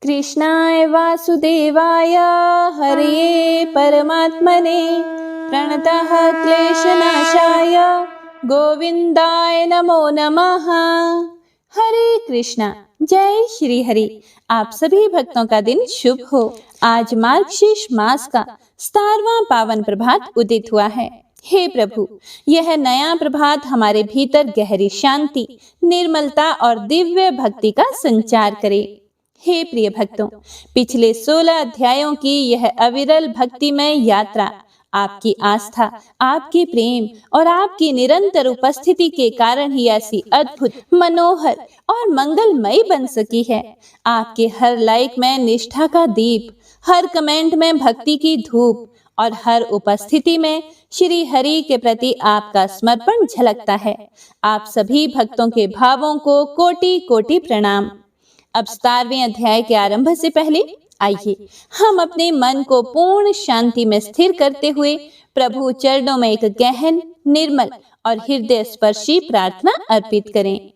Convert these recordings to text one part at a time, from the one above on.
कृष्णाय वासुदेवाय हरये परमात्मने प्रणतः क्लेशनाशाय गोविंदाय नमो नमः। हरे कृष्णा। जय श्री हरि। आप सभी भक्तों का दिन शुभ हो। आज मार्गशीर्ष मास का 17वां पावन प्रभात उदित हुआ है। हे प्रभु, यह नया प्रभात हमारे भीतर गहरी शांति, निर्मलता और दिव्य भक्ति का संचार करे। हे प्रिय भक्तों, पिछले 16 अध्यायों की यह अविरल भक्तिमय यात्रा आपकी आस्था, आपके प्रेम और आपकी निरंतर उपस्थिति के कारण ही ऐसी अद्भुत, मनोहर और मंगलमयी बन सकी है। आपके हर लाइक में निष्ठा का दीप, हर कमेंट में भक्ति की धूप और हर उपस्थिति में श्री हरि के प्रति आपका समर्पण झलकता है। आप सभी भक्तों के भावों को कोटि कोटि प्रणाम। अब 17वें अध्याय के आरंभ से पहले आइए हम अपने मन को पूर्ण शांति में स्थिर करते हुए प्रभु चरणों में एक गहन, निर्मल और हृदय स्पर्शी प्रार्थना अर्पित करें।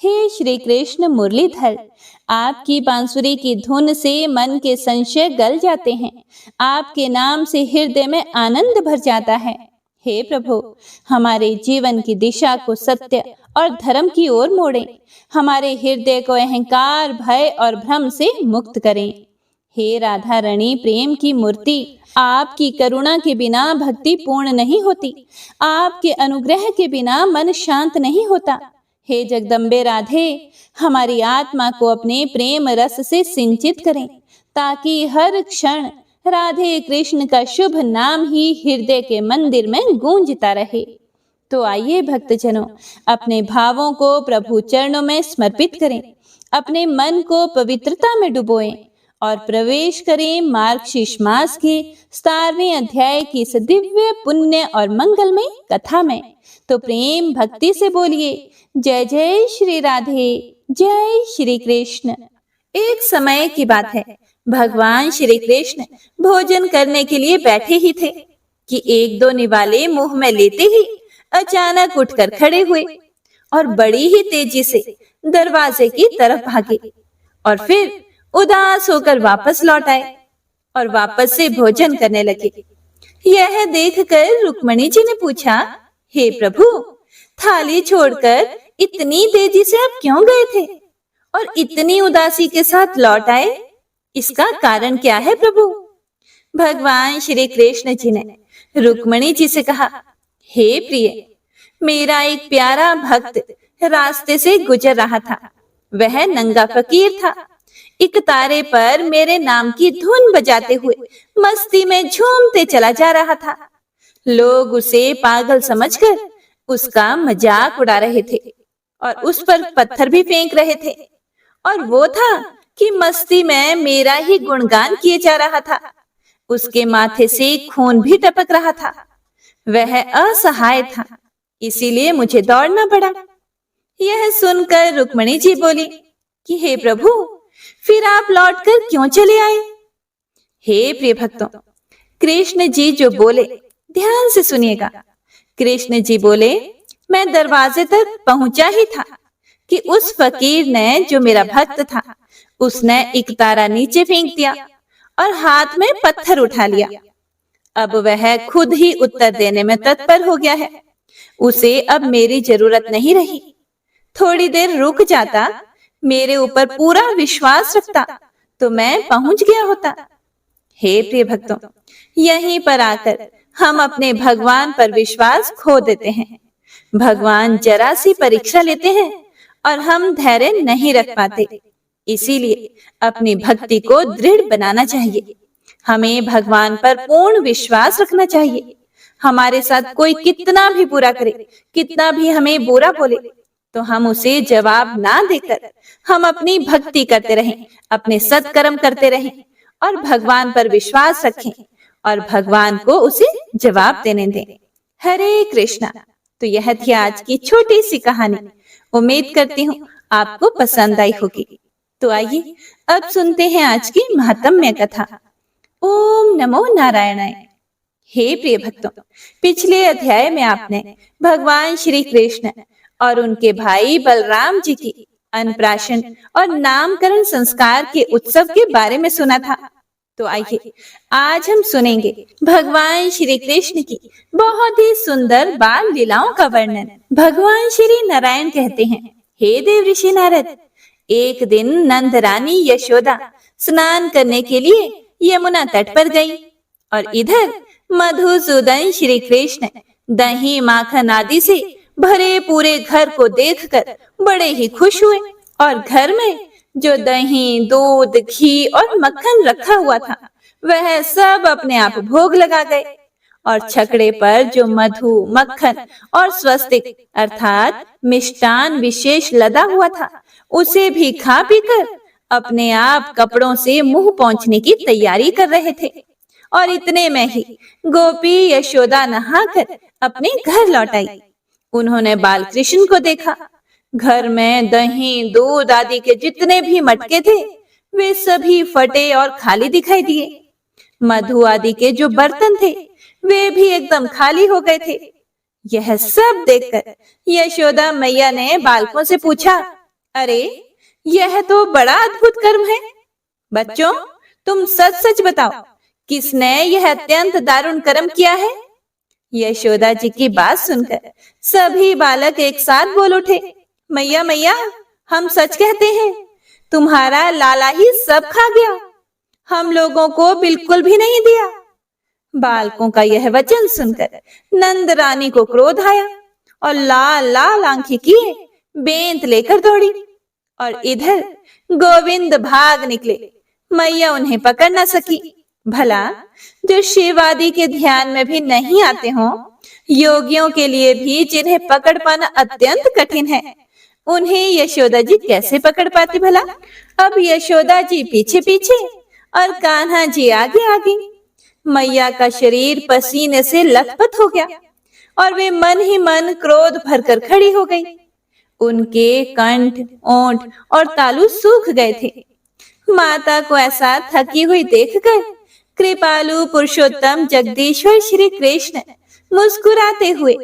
हे श्री कृष्ण मुरलीधर, आपकी बांसुरी की धुन से मन के संशय गल जाते हैं। आपके नाम से हृदय में आनंद भर जाता है। हे प्रभु, हमारे जीवन की दिशा को सत्य और धर्म की ओर मोड़ें। हमारे हृदय को अहंकार, भय और भ्रम से मुक्त करें। हे राधा रानी प्रेम की मूर्ति, आपकी करुणा के बिना भक्ति पूर्ण नहीं होती। आपके अनुग्रह के बिना मन शांत नहीं होता। हे जगदम्बे राधे, हमारी आत्मा को अपने प्रेम रस से सिंचित करें, ताकि हर क्षण राधे कृष्ण का शुभ नाम ही हृदय के मंदिर में गूंजता रहे। तो आइए भक्तजनों, अपने भावों को प्रभु चरणों में समर्पित करें, अपने मन को पवित्रता में डुबोएं और प्रवेश करें मार्गशीर्ष मास के 17वें अध्याय की इस दिव्य, पुण्य और मंगलमय कथा में। तो प्रेम भक्ति से बोलिए, जय जय श्री राधे, जय श्री कृष्ण। एक समय की बात है, भगवान श्री कृष्ण भोजन करने के लिए बैठे ही थे कि एक दो निवाले मुंह में लेते ही अचानक उठकर खड़े हुए और बड़ी ही तेजी से दरवाजे की तरफ भागे और फिर उदास होकर वापस लौट आए और वापस से भोजन करने लगे। यह देखकर रुक्मणी जी ने पूछा, हे प्रभु, थाली छोड़कर इतनी तेजी से आप क्यों गए थे और इतनी उदासी के साथ लौट आए? इसका कारण क्या है प्रभु? भगवान श्री कृष्ण जी ने रुक्मणी जी से कहा, हे प्रिय, मेरा एक प्यारा भक्त रास्ते से गुजर रहा था। वह नंगा फकीर था। एक तारे पर मेरे नाम की धुन बजाते हुए मस्ती में झूमते चला जा रहा था। लोग उसे पागल समझकर उसका मजाक उड़ा रहे थे और उस पर पत्थर भी फेंक रहे थे। और वो था कि मस्ती में मेरा ही गुणगान किए जा रहा था। उसके माथे से खून भी टपक रहा था। वह असहाय था, इसीलिए मुझे दौड़ना पड़ा। यह सुनकर रुक्मणी जी बोली कि हे प्रभु, फिर आप लौटकर क्यों चले आए? हे प्रिय भक्तों, कृष्ण जी जो बोले ध्यान से सुनिएगा। कृष्ण जी बोले, मैं दरवाजे तक पहुंचा ही था कि उस फकीर ने, जो मेरा भक्त था, उसने एक तारा नीचे फेंक दिया और हाथ में पत्थर उठा लिया। अब वह खुद ही उत्तर देने में तत्पर हो गया है। उसे अब मेरी जरूरत नहीं रही। थोड़ी देर रुक जाता, मेरे ऊपर पूरा विश्वास रखता, तो मैं पहुंच गया होता। हे प्रिय भक्तों, यहीं पर आकर हम अपने भगवान पर विश्वास खो देते हैं। भगवान जरा सी परीक्षा लेते हैं और हम धैर्य नहीं रख पाते। इसीलिए अपनी भक्ति को दृढ़ बनाना चाहिए। हमें भगवान पर पूर्ण विश्वास रखना चाहिए। हमारे साथ कोई कितना भी बुरा करे, कितना भी हमें बुरा बोले, तो हम उसे जवाब ना देकर हम अपनी भक्ति करते रहें, अपने सत्कर्म करते रहें और भगवान पर विश्वास रखें और भगवान को उसे जवाब देने दें। हरे कृष्णा। तो यह थी आज की छोटी सी कहानी। उम्मीद करती हूँ आपको पसंद आई होगी। तो आइए अब सुनते हैं आज की महात्म्य कथा। ओम नमो नारायणाय। हे प्रिय भक्तों, पिछले अध्याय में आपने भगवान श्री कृष्ण और उनके भाई बलराम जी की अन्नप्राशन और नामकरण संस्कार के उत्सव के बारे में सुना था। तो आइए आज हम सुनेंगे भगवान श्री कृष्ण की बहुत ही सुंदर बाल लीलाओं का वर्णन। भगवान श्री नारायण कहते हैं, हे देव ऋषि नारद, एक दिन नंद रानी यशोदा स्नान करने के लिए यमुना तट पर गई और इधर मधुसूदन श्री कृष्ण दही माखन आदि से भरे पूरे घर को देखकर बड़े ही खुश हुए और घर में जो दही, दूध, घी और मक्खन रखा हुआ था वह सब अपने आप भोग लगा गए और छकड़े पर जो मधु, मक्खन और स्वस्तिक अर्थात मिष्टान विशेष लदा हुआ था उसे भी खा पीकर अपने आप कपड़ों से मुंह पोंछने की तैयारी कर रहे थे। और इतने में ही गोपी यशोदा नहाकर अपने घर लौट आई। उन्होंने बाल कृष्ण को देखा। घर में दही, दूध आदि के जितने भी मटके थे वे सभी फटे और खाली दिखाई दिए। मधु आदि के जो बर्तन थे वे भी एकदम खाली हो गए थे। यह सब देखकर यशोदा मैया ने बालकों से पूछा, अरे यह तो बड़ा अद्भुत कर्म है। बच्चों, तुम सच सच बताओ, किसने यह अत्यंत दारुण कर्म किया है? यशोदा जी की बात सुनकर सभी बालक एक साथ बोल उठे, मैया मैया, हम सच कहते हैं, तुम्हारा लाला ही सब खा गया, हम लोगों को बिल्कुल भी नहीं दिया। बालकों का यह वचन सुनकर नंद रानी को क्रोध आया और लाल लाल आंखें किए बेंत लेकर दौड़ी और इधर गोविंद भाग निकले। मैया उन्हें पकड़ न सकी। भला जो शिव आदि के ध्यान में भी नहीं आते हों, योगियों के लिए भी जिन्हें पकड़ पाना अत्यंत कठिन है, उन्हें यशोदा जी कैसे पकड़ पाती भला? अब यशोदा जी पीछे पीछे और कान्हा जी आगे आगे। मैया का शरीर पसीने से लथपथ हो गया और वे मन ही मन क्रोध भरकर खड़ी हो गई। उनके कंठ, ओंठ और तालू सूख गए थे। माता को ऐसा थकी हुई देखकर कृपालु पुरुषोत्तम जगदीश्वर श्री कृष्ण मुस्कुराते हुए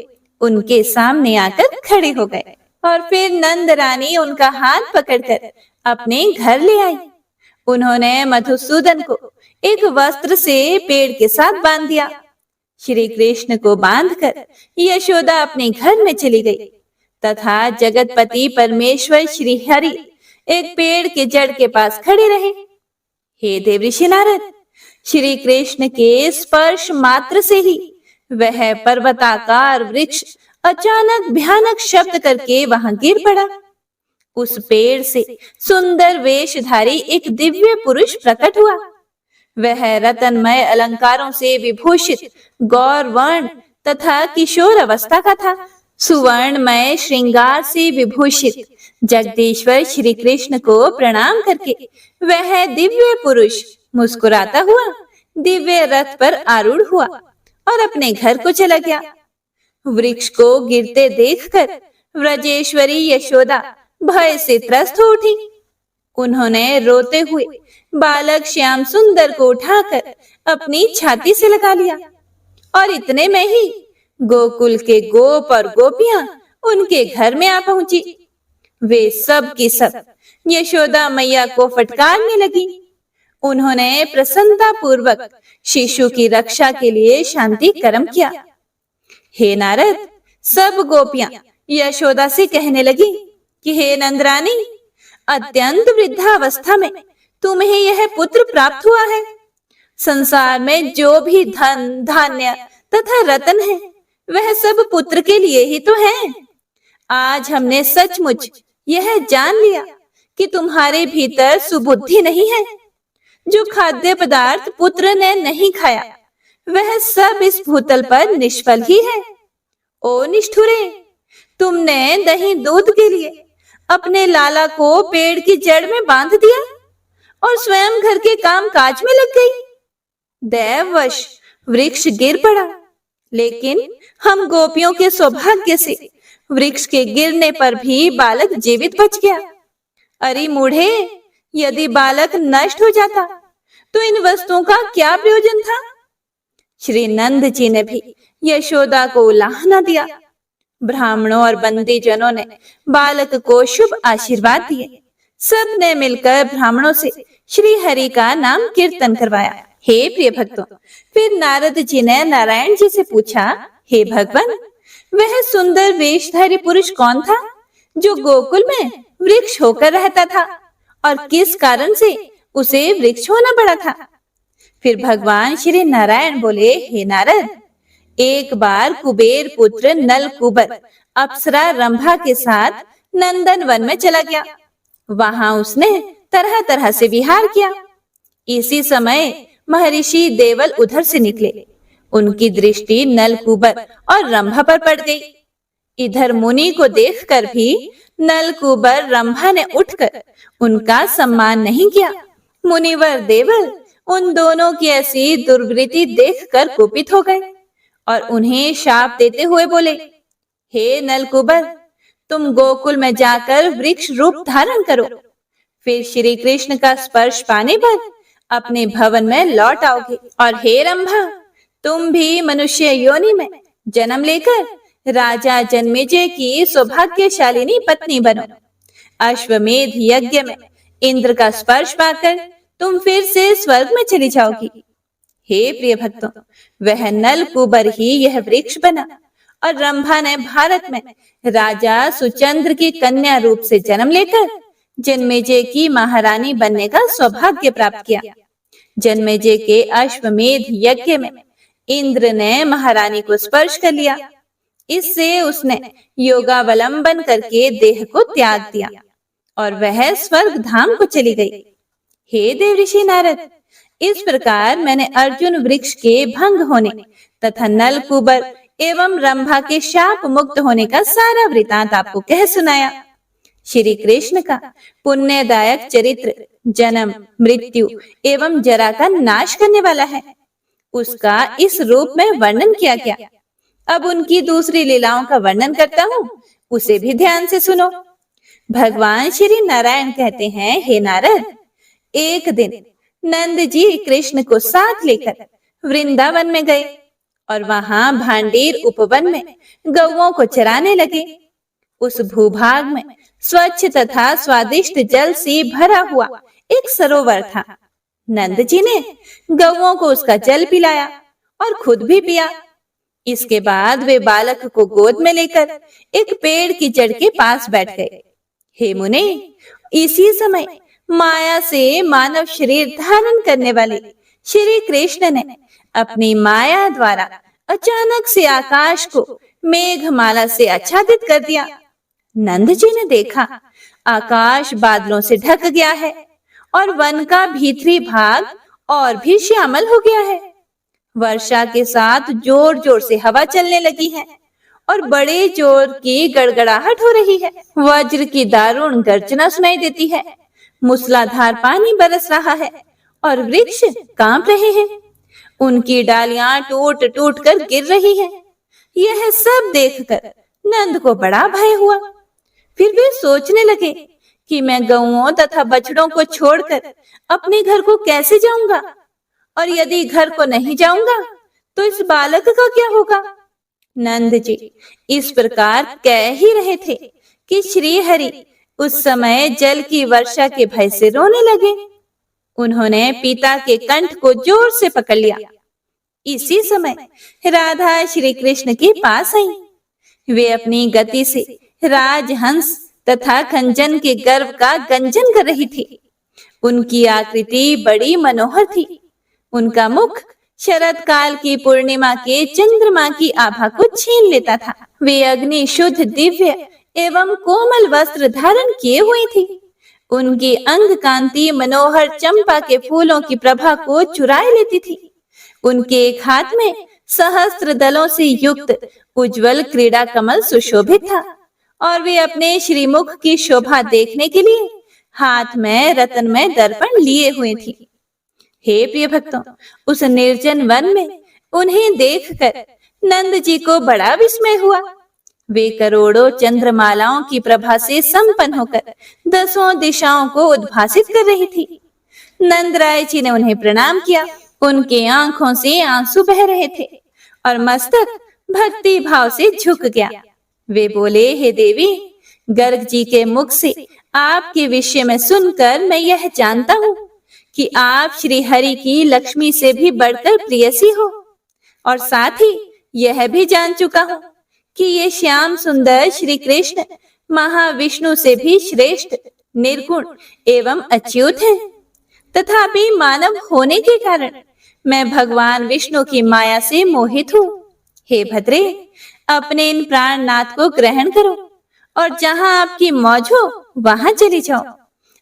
उनके सामने आकर खड़े हो गए और फिर नंद रानी उनका हाथ पकड़कर अपने घर ले आई। उन्होंने मधुसूदन को एक वस्त्र से पेड़ के साथ बांध दिया। श्री कृष्ण को बांधकर यशोदा अपने घर में चली गई तथा जगतपति परमेश्वर श्री हरि एक पेड़ के जड़ के पास खड़े रहे। हे देव ऋषि नारद, श्री कृष्ण के स्पर्श मात्र से ही वह पर्वताकार वृक्ष अचानक भयानक शब्द करके वहां गिर पड़ा। उस पेड़ से सुंदर वेशधारी एक दिव्य पुरुष प्रकट हुआ। वह रतनमय अलंकारों से विभूषित गौर वर्ण तथा किशोर अवस्था का था। सुवर्णमय श्रृंगार से विभूषित जगदीश्वर श्री कृष्ण को प्रणाम करके वह दिव्य पुरुष मुस्कुराता हुआ दिव्य रथ पर आरूढ़ हुआ और अपने घर को चला गया। वृक्ष को गिरते देखकर व्रजेश्वरी यशोदा भय से त्रस्त हो उठी। उन्होंने रोते हुए बालक श्याम सुंदर को उठाकर अपनी छाती से लगा लिया और इतने में ही गोकुल के गोप और गोपियां उनके घर में आ पहुंची। वे सब की सब यशोदा मैया को फटकारने लगी। उन्होंने प्रसन्नता पूर्वक शिशु की रक्षा के लिए शांति कर्म किया। हे नारद, सब गोपियां यशोदा से कहने लगी कि हे नंदरानी, अत्यंत वृद्धावस्था में तुम्हें यह पुत्र प्राप्त हुआ है। संसार में जो भी धन, धान्य तथा रत्न है वह सब पुत्र के लिए ही तो है। आज हमने सचमुच यह जान लिया कि तुम्हारे भीतर सुबुद्धि नहीं है। जो खाद्य पदार्थ पुत्र ने नहीं खाया वह सब इस भूतल पर निष्फल ही है। ओ निष्ठुरे, तुमने दही दूध के लिए अपने लाला को पेड़ की जड़ में बांध दिया और स्वयं घर के काम काज में लग गई। दैववश वृक्ष गिर पड़ा, लेकिन हम गोपियों के सौभाग्य से वृक्ष के गिरने पर भी बालक जीवित बच गया। अरे मूढ़े, यदि बालक नष्ट हो जाता तो इन वस्तुओं का क्या प्रयोजन था? श्री नंद जी ने भी यशोदा को उलाहना दिया। ब्राह्मणों और बंदी जनों ने बालक को शुभ आशीर्वाद दिए। सब ने मिलकर ब्राह्मणों से श्री हरि का नाम कीर्तन करवाया। हे प्रिय भक्तों, फिर नारद जी ने नारायण जी से पूछा, हे भगवान, वह सुंदर वेशधारी पुरुष कौन था जो गोकुल में वृक्ष होकर रहता था और किस कारण से उसे वृक्ष होना पड़ा था? फिर भगवान श्री नारायण बोले, हे नारद, एक बार कुबेर पुत्र नल कुबर अप्सरा रंभा के साथ नंदन वन में चला गया। वहां उसने तरह तरह से विहार किया। इसी समय महर्षि देवल उधर से निकले। उनकी दृष्टि नल कुबर और रंभा पर पड़ गई। इधर मुनि को देखकर भी नल कुबर रंभा ने उठकर उनका सम्मान नहीं किया। मुनिवर देवल उन दोनों की ऐसी दुर्वृत्ति देखकर कुपित हो गए और उन्हें शाप देते हुए बोले, हे नलकुबर, तुम गोकुल में जाकर वृक्ष रूप धारण करो, फिर श्री कृष्ण का स्पर्श पाने पर अपने भवन में लौट आओगे। और हे रंभा, तुम भी मनुष्य योनि में जन्म लेकर राजा जन्मेजय की सौभाग्यशालिनी पत्नी बनो। अश्वमेध यज्ञ में इंद्र का स्पर्श पाकर तुम फिर से स्वर्ग में चली जाओगी। हे प्रिय भक्तों, वह नल कुबर ही यह वृक्ष बना और रंभा ने भारत में राजा सुचंद्र की कन्या रूप से जन्म लेकर जन्मेजय की महारानी बनने का सौभाग्य प्राप्त किया। जन्मेजय के अश्वमेध यज्ञ में इंद्र ने महारानी को स्पर्श कर लिया। इससे उसने योगावलंबन करके देह को त्याग दिया और वह स्वर्ग धाम को चली गई। हे देवऋषि नारद, इस प्रकार मैंने अर्जुन वृक्ष के भंग होने तथा नल कुबर एवं रंभा के शाप मुक्त होने का सारा वृतांत आपको कह सुनाया। श्री कृष्ण का पुण्यदायक चरित्र जन्म, मृत्यु एवं जरा का नाश करने वाला है। उसका इस रूप में वर्णन किया गया। अब उनकी दूसरी लीलाओं का वर्णन करता हूँ, उसे भी ध्यान से सुनो। भगवान श्री नारायण कहते हैं, हे नारद, एक दिन नंद जी कृष्ण को साथ लेकर वृंदावन में गए और वहां भांडीर उपवन में गौओं को चराने लगे। उस भूभाग में स्वच्छ तथा स्वादिष्ट जल से भरा हुआ एक सरोवर था। नंद जी ने गौओं को उसका जल पिलाया और खुद भी पिया। इसके बाद वे बालक को गोद में लेकर एक पेड़ की जड़ के पास बैठ गए। हे मुने, इसी समय माया से मानव शरीर धारण करने वाले श्री कृष्ण ने अपनी माया द्वारा अचानक से आकाश को मेघमाला से आच्छादित कर दिया। नंद जी ने देखा आकाश बादलों से ढक गया है और वन का भीतरी भाग और भी श्यामल हो गया है। वर्षा के साथ जोर जोर से हवा चलने लगी है और बड़े जोर की गड़गड़ाहट हो रही है। वज्र की दारुण गर्जना सुनाई देती है। मूसलाधार पानी बरस रहा है और वृक्ष कांप रहे हैं। उनकी डालियां टूट टूट कर गिर रही हैं। यह सब देखकर नंद को बड़ा भय हुआ। फिर वे सोचने लगे कि मैं गौओं तथा बछड़ों को छोड़कर अपने घर को कैसे जाऊंगा, और यदि घर को नहीं जाऊंगा तो इस बालक का क्या होगा। नंद जी इस प्रकार कह ही रहे थे कि श्री हरि उस समय जल की वर्षा के भय से रोने लगे। उन्होंने पिता के कंठ को जोर से पकड़ लिया। इसी समय राधा श्री कृष्ण के पास आई। वे अपनी गति से राजहंस तथा खंजन के गर्भ का गंजन कर रही थी। उनकी आकृति बड़ी मनोहर थी। उनका मुख शरद काल की पूर्णिमा के चंद्रमा की आभा को छीन लेता था। वे अग्नि शुद्ध दिव्य एवं कोमल वस्त्र धारण किए हुई थी। उनकी अंग कांति मनोहर चंपा के फूलों की प्रभा को चुराए लेती थी। उनके एक हाथ में सहस्त्र दलों से युक्त उज्जवल क्रीड़ा कमल सुशोभित था और वे अपने श्रीमुख की शोभा देखने के लिए हाथ में रत्नमय दर्पण लिए हुए थी। हे प्रिय भक्तों, उस निर्जन वन में उन्हें देखकर नंद जी को बड़ा विस्मय हुआ। वे करोड़ों चंद्रमालाओं की प्रभा से संपन्न होकर दसों दिशाओं को उद्भासित कर रही थी। नंद राय जी ने उन्हें प्रणाम किया। उनके आंखों से आंसू बह रहे थे और मस्तक भक्ति भाव से झुक गया। वे बोले, हे देवी, गर्ग जी के मुख से आपके विषय में सुनकर मैं यह जानता हूँ कि आप श्री हरि की लक्ष्मी से भी बढ़कर प्रियसी हो, और साथ ही यह भी जान चुका हूँ कि ये श्याम सुंदर श्री कृष्ण महाविष्णु से भी श्रेष्ठ, निर्गुण एवं अच्युत है। तथापि मानव होने के कारण मैं भगवान विष्णु की माया से मोहित हूँ। हे भद्रे, अपने इन प्राणनाथ को ग्रहण करो और जहाँ आपकी मौज हो वहां चली जाओ।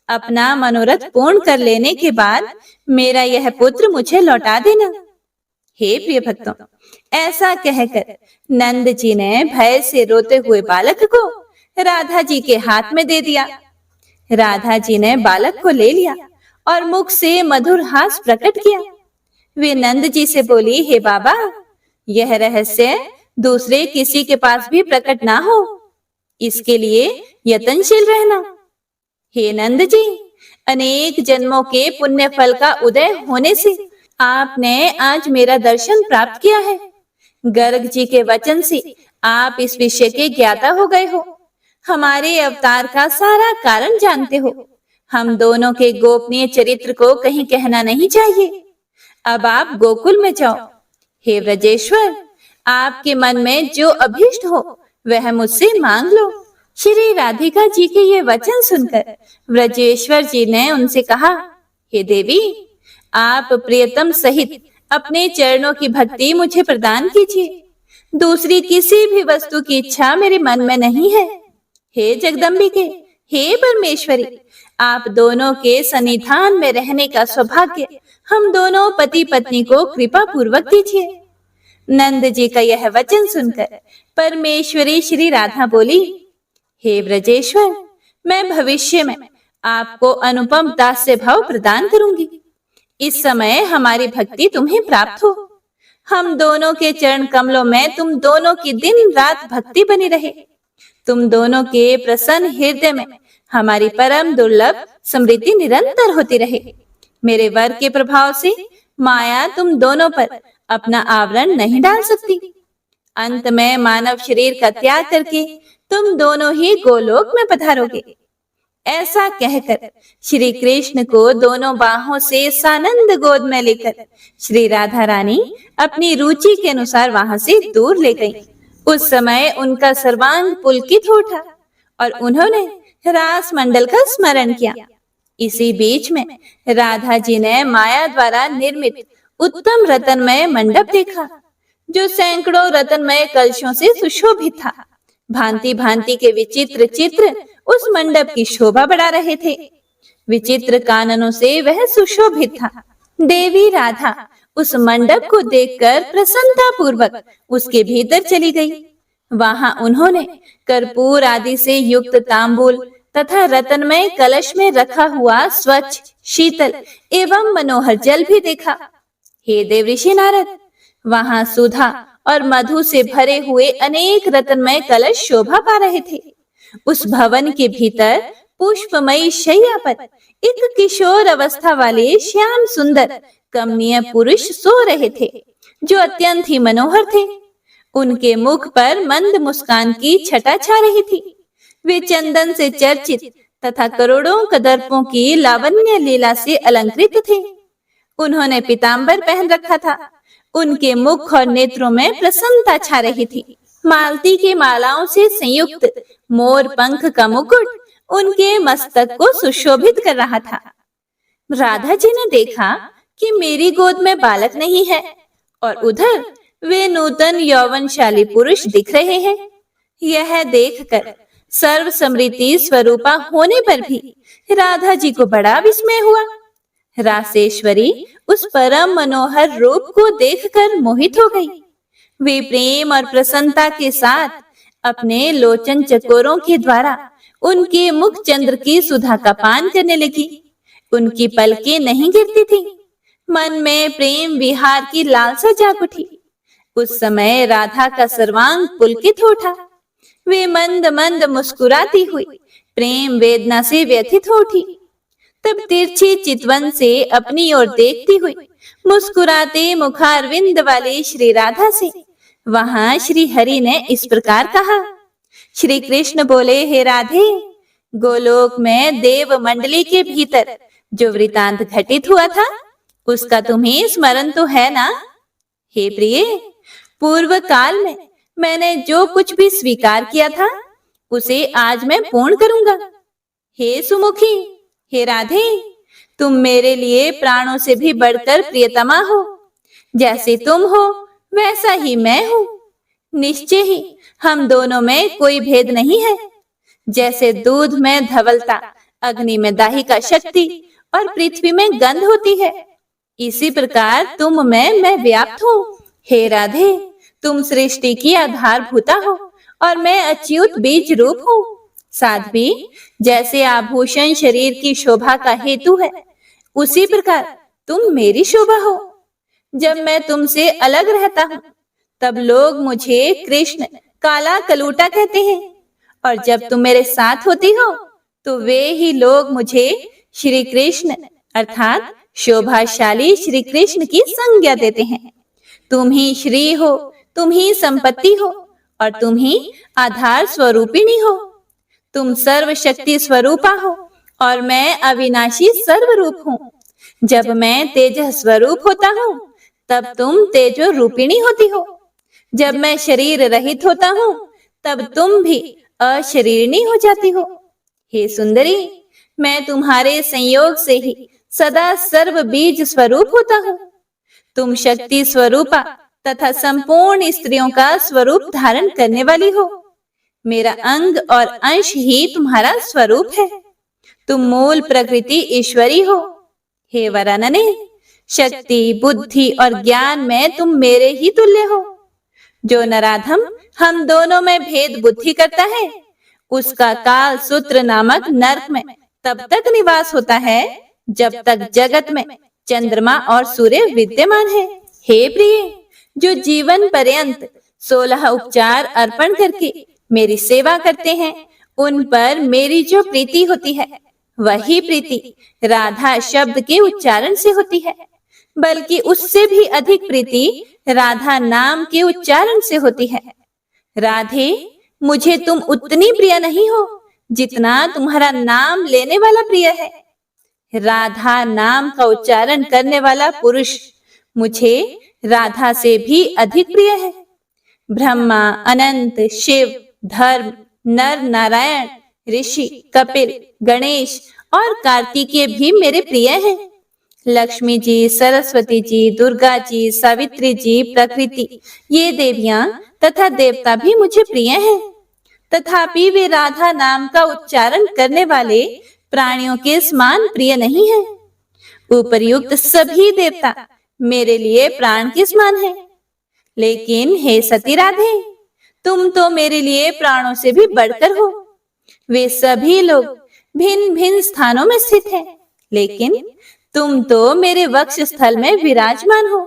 अपना मनोरथ पूर्ण कर लेने के बाद मेरा यह पुत्र मुझे लौटा देना। हे प्रिय भक्तों, ऐसा कहकर नंद जी ने भय से रोते हुए बालक को राधा जी के हाथ में दे दिया। राधा जी ने बालक को ले लिया और मुख से मधुर हास प्रकट किया। वे नंद जी से बोली, हे बाबा, यह रहस्य दूसरे किसी के पास भी प्रकट ना हो, इसके लिए यत्नशील रहना। हे नंद जी, अनेक जन्मों के पुण्य फल का उदय होने से आपने आज मेरा दर्शन प्राप्त किया है। गर्ग जी के वचन से आप इस विषय के ज्ञाता हो गए हो, हमारे अवतार का सारा कारण जानते हो। हम दोनों के गोपनीय चरित्र को कहीं कहना नहीं चाहिए। अब आप गोकुल में जाओ। हे व्रजेश्वर, आपके मन में जो अभीष्ट हो वह मुझसे मांग लो। श्री राधिका जी के ये वचन सुनकर व्रजेश्वर जी ने उनसे कहा, हे देवी, आप प्रियतम सहित अपने चरणों की भक्ति मुझे प्रदान कीजिए। दूसरी किसी भी वस्तु की इच्छा मेरे मन में नहीं है। हे जगदम्बिके, हे परमेश्वरी, आप दोनों के सन्निधान में रहने का सौभाग्य हम दोनों पति पत्नी को कृपा पूर्वक दीजिए। नंद जी का यह वचन सुनकर परमेश्वरी श्री राधा बोली, हे व्रजेश्वर, मैं भविष्य में आपको अनुपम दास्य भाव प्रदान करूंगी। इस समय हमारी भक्ति तुम्हें प्राप्त हो। हम दोनों के चरण कमलों में तुम दोनों की दिन रात भक्ति बनी रहे। तुम दोनों के प्रसन्न हृदय में हमारी परम दुर्लभ समृद्धि निरंतर होती रहे। मेरे वर के प्रभाव से माया तुम दोनों पर अपना आवरण नहीं डाल सकती। अंत में मानव शरीर का त्याग करके तुम दोनों ही गोलोक में पधारोगे। ऐसा कहकर श्री कृष्ण को दोनों बाहों से सानंद गोद में लेकर श्री राधा रानी अपनी रुचि के अनुसार वहां से दूर ले गईं। उस समय उनका सर्वांग पुलकित उठा और उन्होंने रास मंडल का स्मरण किया। इसी बीच में राधा जी ने माया द्वारा निर्मित उत्तम रतनमय मंडप देखा, जो सैकड़ों रतनमय कलशों से सुशोभित था। भांति भांति के विचित्र चित्र उस मंडप की शोभा बढ़ा रहे थे। विचित्र काननों से वह सुशोभित था। देवी राधा उस मंडप को देखकर प्रसन्नता पूर्वक उसके भीतर चली गई। वहां उन्होंने कर्पूर आदि से युक्त तांबूल तथा रतनमय कलश में रखा हुआ स्वच्छ, शीतल एवं मनोहर जल भी देखा। हे देवऋषि नारद, वहां सुधा और मधु से भरे हुए अनेक रतनमय कलश शोभा पा रहे थे। उस भवन के भीतर पुष्पमयी शैया पर एक किशोर अवस्था वाले श्याम सुंदर कमनीय पुरुष सो रहे थे, जो अत्यंत ही मनोहर थे। उनके मुख पर मंद मुस्कान की छटा छा रही थी। वे चंदन से चर्चित तथा करोड़ों कदर्पों की लावण्य लीला से अलंकृत थे। उन्होंने पीतांबर पहन रखा था। उनके मुख और नेत्रों में प्रसन्नता छा रही थी। मालती की मालाओं से संयुक्त मोर पंख का मुकुट उनके मस्तक को सुशोभित कर रहा था। राधा जी ने देखा कि मेरी गोद में बालक नहीं है और उधर वे नूतन यौवनशाली पुरुष दिख रहे हैं। यह देखकर सर्व समृद्धि स्वरूपा होने पर भी राधा जी को बड़ा विस्मय हुआ। रासेश्वरी उस परम मनोहर रूप को देखकर मोहित हो गई। वे प्रेम और प्रसन्नता के साथ अपने लोचन चकोरों के द्वारा उनके मुख चंद्र की सुधा का पान करने लगी। उनकी पलकें नहीं गिरती थी। मन में प्रेम विहार की लालसा जाग उठी। उस समय राधा का सर्वांग पुलकित उठा। वे मंद मंद मुस्कुराती हुई प्रेम वेदना से व्यथित हो उठी। तब तिरछी चितवन से अपनी ओर देखती हुई मुस्कुराते मुखारविंद वाली श्री राधा से वहां श्री हरि ने इस प्रकार कहा, श्री कृष्ण बोले, हे राधे, गोलोक में देव मंडली के भीतर जो वृतांत घटित हुआ था उसका तुम्हें स्मरण तो है ना? हे प्रिय, पूर्व काल में मैंने जो कुछ भी स्वीकार किया था उसे आज मैं पूर्ण करूंगा। हे सुमुखी, हे राधे, तुम मेरे लिए प्राणों से भी बढ़कर प्रियतमा हो। जैसे तुम हो वैसा ही मैं हूँ। निश्चय ही हम दोनों में कोई भेद नहीं है। जैसे दूध में धवलता, अग्नि में दाहिका शक्ति और पृथ्वी में गंध होती है, इसी प्रकार तुम में मैं व्याप्त हूँ। हे राधे, तुम सृष्टि की आधारभूता हो और मैं अच्युत बीज रूप हूँ। साध्वी, जैसे आभूषण शरीर की शोभा का हेतु है, उसी प्रकार तुम मेरी शोभा हो। जब मैं तुमसे अलग रहता हूँ तब लोग मुझे कृष्ण काला कलूटा कहते हैं, और जब तुम मेरे साथ होती हो तो वे ही लोग मुझे श्री कृष्ण अर्थात शोभाशाली श्री कृष्ण की संज्ञा देते हैं। तुम ही श्री हो, तुम ही संपत्ति हो और तुम ही आधार स्वरूपिणी हो। तुम सर्वशक्ति स्वरूपा हो और मैं अविनाशी सर्वरूप हूँ। जब मैं तेज स्वरूप होता हूँ तब तुम तेजो रूपिणी होती हो। जब मैं शरीर रहित होता हूँ तब तुम भी अशरीरिणी हो जाती हो। हे सुंदरी, मैं तुम्हारे संयोग से ही सदा सर्व बीज स्वरूप होता हूँ। तुम शक्ति स्वरूपा तथा संपूर्ण स्त्रियों का स्वरूप धारण करने वाली हो। मेरा अंग और अंश ही तुम्हारा स्वरूप है। तुम मूल प्रकृति ईश्वरी हो। हे वरानने, शक्ति, बुद्धि और ज्ञान में तुम मेरे ही तुल्य हो। जो नराधम हम दोनों में भेद बुद्धि करता है उसका काल सूत्र नामक नरक में तब तक निवास होता है जब तक जगत में चंद्रमा और सूर्य विद्यमान है। हे प्रिय, जो जीवन पर्यंत 16 उपचार अर्पण करके मेरी सेवा करते हैं उन पर मेरी जो प्रीति होती है वही प्रीति राधा शब्द के उच्चारण से होती है, बल्कि उससे भी अधिक प्रीति राधा नाम के उच्चारण से होती है। राधे, मुझे तुम उतनी प्रिय नहीं हो जितना तुम्हारा नाम लेने वाला प्रिय है। राधा नाम का उच्चारण करने वाला पुरुष मुझे राधा से भी अधिक प्रिय है। ब्रह्मा, अनंत, शिव, धर्म, नर नारायण, ऋषि, कपिल, गणेश और कार्तिकेय भी मेरे प्रिय हैं। लक्ष्मी जी, सरस्वती जी, दुर्गा जी, सावित्री जी, प्रकृति, ये देवियां तथा देवता भी मुझे प्रिय हैं। तथापि वे राधा नाम का उच्चारण करने वाले प्राणियों के समान प्रिय नहीं है। उपर्युक्त सभी देवता मेरे लिए प्राण के समान है। लेकिन हे सती राधे, तुम तो मेरे लिए प्राणों से भी बढ़कर हो। वे सभी लोग भिन्न भिन्न स्थानों में स्थित हैं, लेकिन तुम तो मेरे वक्ष स्थल में विराजमान हो।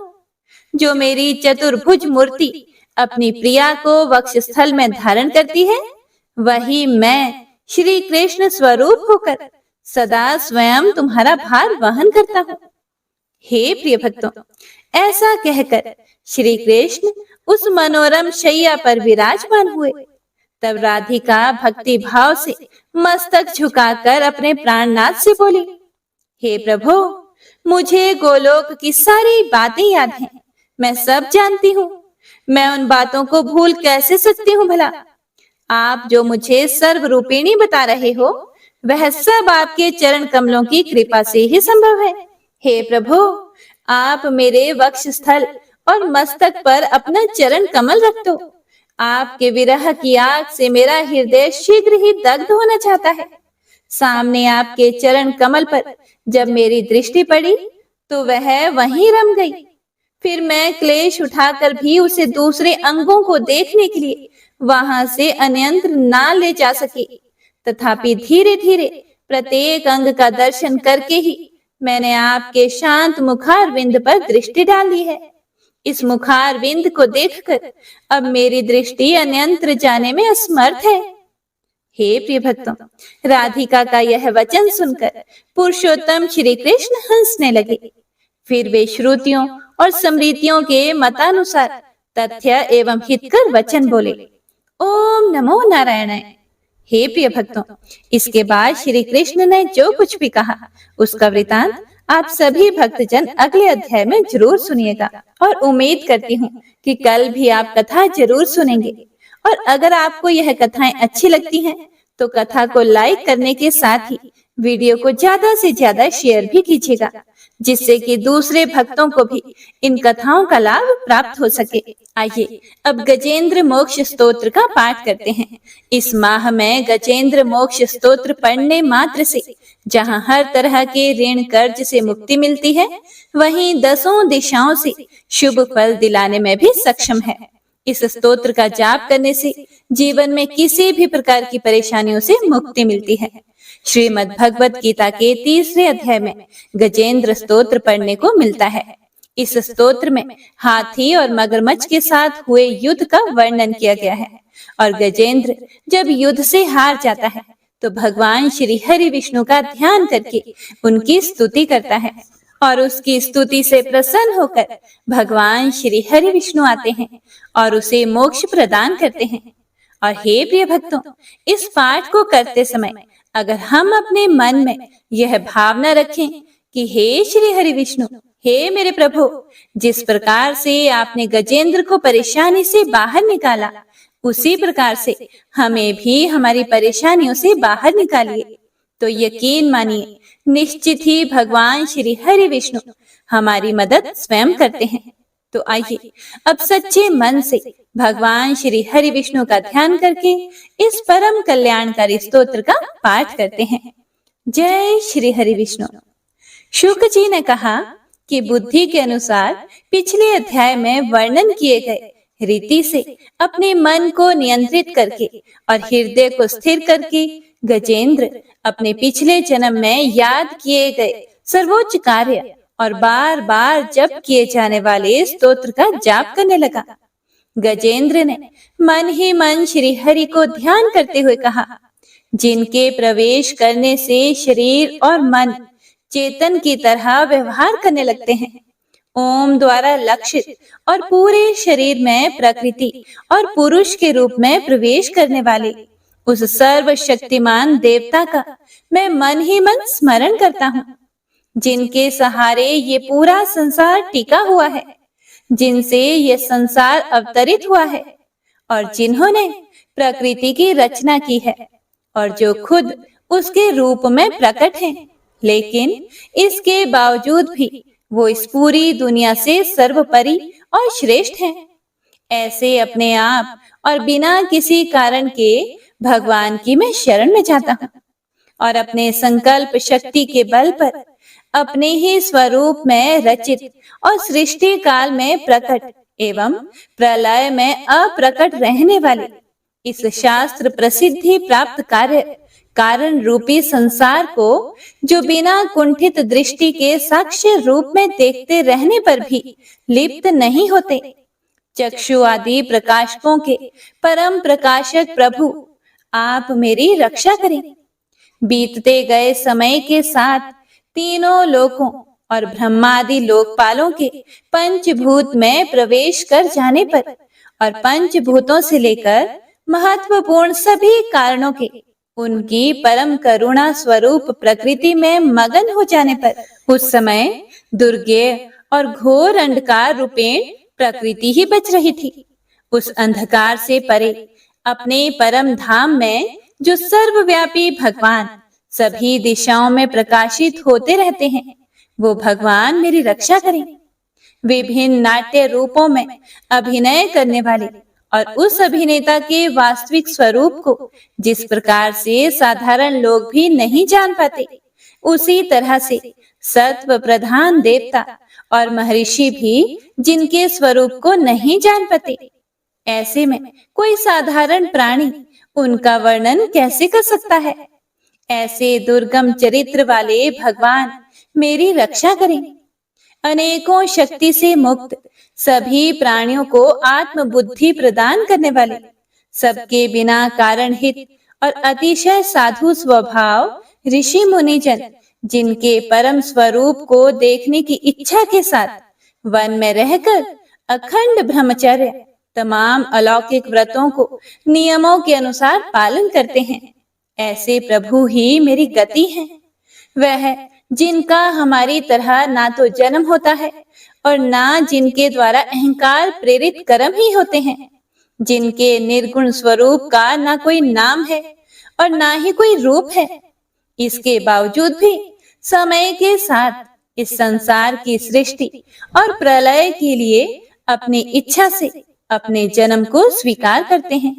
जो मेरी चतुर्भुज मूर्ति अपनी प्रिया को वक्ष स्थल में धारण करती है, वही मैं श्री कृष्ण स्वरूप होकर सदा स्वयं तुम्हारा भार वहन करता हूँ। हे प्रिय भक्तों, ऐसा कहकर श्री कृष्ण उस मनोरम शैया पर विराजमान हुए। तब राधिका भक्ति भाव से मस्तक झुकाकर अपने प्राणनाथ से बोली, हे प्रभु, मुझे गोलोक की सारी बातें याद हैं। मैं सब जानती हूँ। मैं उन बातों को भूल कैसे सकती हूँ भला? आप जो मुझे सर्वरूपिणी बता रहे हो वह सब आपके चरण कमलों की कृपा से ही संभव है। हे प्रभु, आप मेरे वक्ष स्थल और मस्तक पर अपना चरण कमल रख दो। आपके विरह की आग से मेरा हृदय शीघ्र ही दग्ध होना चाहता है। सामने आपके चरण कमल पर जब मेरी दृष्टि पड़ी तो वह वहीं रम गई। फिर मैं क्लेश उठाकर भी उसे दूसरे अंगों को देखने के लिए वहां से अन्यंत्र ना ले जा सकी। तथापि धीरे धीरे प्रत्येक अंग का दर्शन करके ही मैंने आपके शांत मुखारविंद पर दृष्टि डाली है। इस मुखारविंद को देखकर अब मेरी दृष्टि अन्यंत्र जाने में असमर्थ है। हे प्रिय भक्तों, राधिका का यह वचन सुनकर पुरुषोत्तम श्री कृष्ण हंसने लगे। फिर वे श्रुतियों और स्मृतियों के मतानुसार तथ्य एवं हितकर वचन बोले ओम नमो नारायणाय। हे प्रिय भक्तों, इसके बाद श्री कृष्ण ने जो कुछ भी कहा उसका वृतांत आप सभी भक्तजन अगले अध्याय में जरूर सुनिएगा और उम्मीद करती हूँ कि कल भी आप कथा जरूर सुनेंगे। और अगर आपको यह कथाएं अच्छी लगती हैं तो कथा को लाइक करने के साथ ही वीडियो को ज्यादा से ज्यादा शेयर भी कीजिएगा, जिससे कि दूसरे भक्तों को भी इन कथाओं का लाभ प्राप्त हो सके। आइए अब गजेंद्र मोक्ष स्तोत्र का पाठ करते हैं। इस माह में गजेंद्र मोक्ष स्तोत्र पढ़ने मात्र से जहां हर तरह के ऋण कर्ज से मुक्ति मिलती है, वहीं 10 दिशाओं से शुभ फल दिलाने में भी सक्षम है। इस स्तोत्र का जाप करने से जीवन में किसी भी प्रकार की परेशानियों से मुक्ति मिलती है। श्रीमद् भगवत गीता के 3रे अध्याय में गजेंद्र स्तोत्र पढ़ने को मिलता है। इस स्तोत्र में हाथी और मगरमच्छ के साथ हुए युद्ध का वर्णन किया गया है और गजेंद्र जब युद्ध से हार जाता है तो भगवान श्री हरि विष्णु का ध्यान करके उनकी स्तुति करता है और उसकी स्तुति से प्रसन्न होकर भगवान श्री हरि विष्णु आते हैं और उसे मोक्ष प्रदान करते हैं। और हे प्रिय भक्तों, इस पाठ को करते समय अगर हम अपने मन में यह भावना रखें कि हे श्री हरि विष्णु, हे मेरे प्रभु, जिस प्रकार से आपने गजेंद्र को परेशानी से बाहर निकाला, उसी प्रकार से हमें भी हमारी परेशानियों से बाहर निकालिए, तो यकीन मानिए निश्चित ही भगवान श्री हरि विष्णु हमारी मदद स्वयं करते हैं। तो आइए अब सच्चे मन से भगवान श्री हरि विष्णु का ध्यान करके इस परम कल्याणकारी स्तोत्र का पाठ करते हैं। जय श्री हरि विष्णु। शुक जी ने कहा कि बुद्धि के अनुसार पिछले अध्याय में वर्णन किए गए रीति से अपने मन को नियंत्रित करके और हृदय को स्थिर करके गजेंद्र अपने पिछले जन्म में याद किए गए सर्वोच्च कार्य और बार बार जप किए जाने वाले स्तोत्र का जाप करने लगा। गजेंद्र ने मन ही मन श्री हरि को ध्यान करते हुए कहा, जिनके प्रवेश करने से शरीर और मन चेतन की तरह व्यवहार करने लगते हैं, ओम द्वारा लक्षित और पूरे शरीर में प्रकृति और पुरुष के रूप में प्रवेश करने वाले उस सर्वशक्तिमान देवता का मैं मन ही मन स्मरण करता हूँ, जिनके सहारे ये पूरा संसार टिका हुआ है, जिनसे ये संसार अवतरित हुआ है और जिन्होंने प्रकृति की रचना की है और जो खुद उसके रूप में प्रकट हैं, लेकिन इसके बावजूद भी वो इस पूरी दुनिया से सर्वोपरि और श्रेष्ठ हैं। ऐसे अपने आप और बिना किसी कारण के भगवान की मैं शरण में जाता हूँ और अपने संकल्प शक्ति के बल पर अपने ही स्वरूप में रचित और सृष्टि काल में प्रकट एवं प्रलय में अप्रकट रहने वाले इस शास्त्र प्रसिद्धि प्राप्त कार्य कारण रूपी संसार को, जो बिना कुंठित दृष्टि के साक्ष्य रूप में देखते रहने पर भी लिप्त नहीं होते, चक्षु आदि प्रकाशकों के परम प्रकाशक प्रभु, आप मेरी रक्षा करें। बीतते गए समय के साथ तीनों लोकों और ब्रह्मादि लोकपालों के पंचभूत में प्रवेश कर जाने पर और पंचभूतों से लेकर महत्वपूर्ण सभी कारणों के उनकी परम करुणा स्वरूप प्रकृति में मगन हो जाने पर उस समय दुर्गेय और घोर अंधकार रूपेण प्रकृति ही बच रही थी। उस अंधकार से परे अपने परम धाम में जो सर्वव्यापी भगवान सभी दिशाओं में प्रकाशित होते रहते हैं, वो भगवान मेरी रक्षा करें। विभिन्न नाट्य रूपों में अभिनय करने वाले और उस अभिनेता के वास्तविक स्वरूप को जिस प्रकार से साधारण लोग भी नहीं जान पाते, उसी तरह से सत्व प्रधान देवता और महर्षि भी जिनके स्वरूप को नहीं जान पाते, ऐसे में कोई साधारण प्राणी उनका वर्णन कैसे कर सकता है। ऐसे दुर्गम चरित्र वाले भगवान मेरी रक्षा करें। अनेकों शक्ति से मुक्त सभी प्राणियों को आत्म बुद्धि प्रदान करने वाले, सबके बिना कारण हित और अतिशय साधु स्वभाव ऋषि मुनिजन, जिनके परम स्वरूप को देखने की इच्छा के साथ वन में रहकर अखंड ब्रह्मचर्य तमाम अलौकिक व्रतों को नियमों के अनुसार पालन करते हैं। ऐसे प्रभु ही मेरी गति हैं। वह जिनका हमारी तरह ना तो जन्म होता है और ना जिनके द्वारा अहंकार प्रेरित कर्म ही होते हैं, जिनके निर्गुण स्वरूप का ना कोई नाम है और ना ही कोई रूप है। इसके बावजूद भी समय के साथ इस संसार की सृष्टि और प्रलय के लिए अपनी इच्छा से अपने जन्म को स्वीकार करते हैं।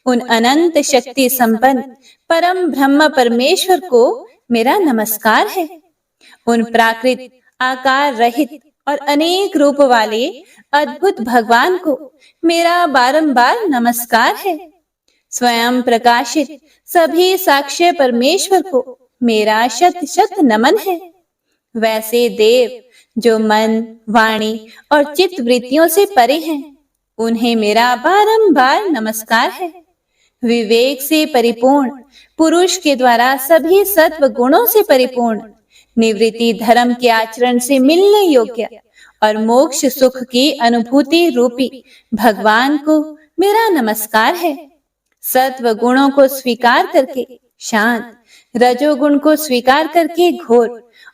उन अनंत शक्ति संपन्न परम ब्रह्म परमेश्वर को मेरा नमस्कार है। उन प्राकृत आकार रहित और अनेक रूप वाले अद्भुत भगवान को मेरा बारंबार नमस्कार है। स्वयं प्रकाशित सभी साक्ष्य परमेश्वर को मेरा शत शत नमन है। वैसे देव जो मन, वाणी और चित्त वृत्तियों से परे हैं, उन्हें मेरा बारंबार नमस्कार है। विवेक से परिपूर्ण पुरुष के द्वारा सभी सत्व गुणों से परिपूर्ण, निवृत्ति धर्म के आचरण से मिलने योग्य और मोक्ष सुख की अनुभूति रूपी भगवान को मेरा नमस्कार है। सत्व गुणों को स्वीकार करके शांत, रजोगुण को स्वीकार करके घोर